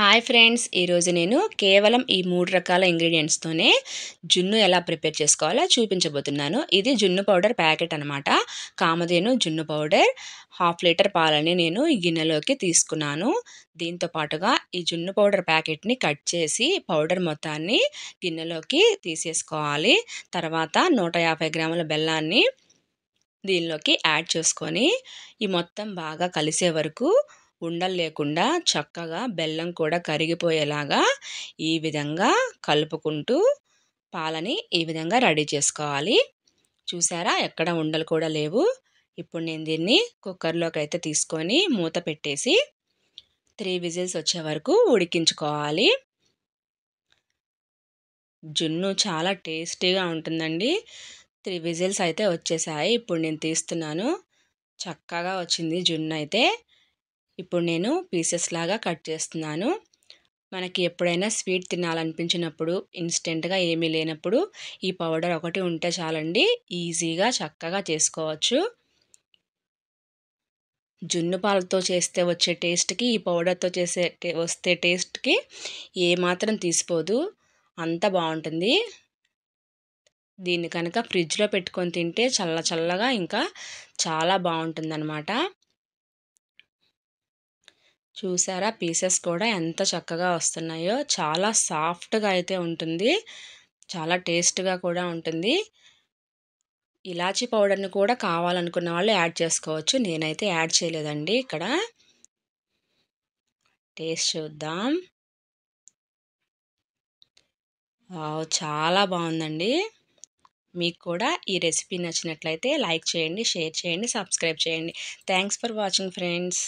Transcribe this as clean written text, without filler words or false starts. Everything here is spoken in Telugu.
హాయ్ ఫ్రెండ్స్, ఈరోజు నేను కేవలం ఈ 3 రకాల ఇంగ్రీడియెంట్స్తోనే జున్ను ఎలా ప్రిపేర్ చేసుకోవాలో చూపించబోతున్నాను. ఇది జున్ను పౌడర్ ప్యాకెట్ అనమాట. కామధేను జున్ను పౌడర్. 1/2 లీటర్ పాలని నేను ఈ గిన్నెలోకి తీసుకున్నాను. దీంతో పాటుగా ఈ జున్ను పౌడర్ ప్యాకెట్ని కట్ చేసి పౌడర్ మొత్తాన్ని గిన్నెలోకి తీసేసుకోవాలి. తర్వాత 150 గ్రాముల బెల్లాన్ని దీనిలోకి యాడ్ చేసుకొని ఈ మొత్తం బాగా కలిసే వరకు ఉండలు లేకుండా చక్కగా బెల్లం కూడా కరిగిపోయేలాగా ఈ విధంగా కలుపుకుంటూ పాలని ఈ విధంగా రెడీ చేసుకోవాలి. చూసారా, ఎక్కడ ఉండలు కూడా లేవు. ఇప్పుడు నేను దీన్ని కుక్కర్లోకి అయితే తీసుకొని మూత పెట్టేసి 3 విజిల్స్ వచ్చే వరకు ఉడికించుకోవాలి. జున్ను చాలా టేస్టీగా ఉంటుందండి. 3 విజిల్స్ అయితే వచ్చేసాయి. ఇప్పుడు నేను తీస్తున్నాను. చక్కగా వచ్చింది జున్ను అయితే. ఇప్పుడు నేను పీసెస్ లాగా కట్ చేస్తున్నాను. మనకి ఎప్పుడైనా స్వీట్ తినాలనిపించినప్పుడు, ఇన్స్టెంట్గా ఏమీ లేనప్పుడు ఈ పౌడర్ ఒకటి ఉంటే చాలండి, ఈజీగా చక్కగా చేసుకోవచ్చు. జున్ను పాలతో చేస్తే వచ్చే టేస్ట్కి ఈ పౌడర్తో వస్తే టేస్ట్కి ఏమాత్రం తీసిపోదు, అంత బాగుంటుంది. దీన్ని కనుక ఫ్రిడ్జ్లో పెట్టుకొని తింటే చల్లగా ఇంకా చాలా బాగుంటుందన్నమాట. చూసారా, పీసెస్ కూడా ఎంత చక్కగా వస్తున్నాయో. చాలా సాఫ్ట్గా అయితే ఉంటుంది, చాలా టేస్ట్గా కూడా ఉంటుంది. ఇలాచీ పౌడర్ని కూడా కావాలనుకున్న వాళ్ళు యాడ్ చేసుకోవచ్చు. నేనైతే యాడ్ చేయలేదండి. ఇక్కడ టేస్ట్ చూద్దాం. చాలా బాగుందండి. మీకు కూడా ఈ రెసిపీ నచ్చినట్లయితే లైక్ చేయండి, షేర్ చేయండి, సబ్స్క్రైబ్ చేయండి. Thanks for watching friends.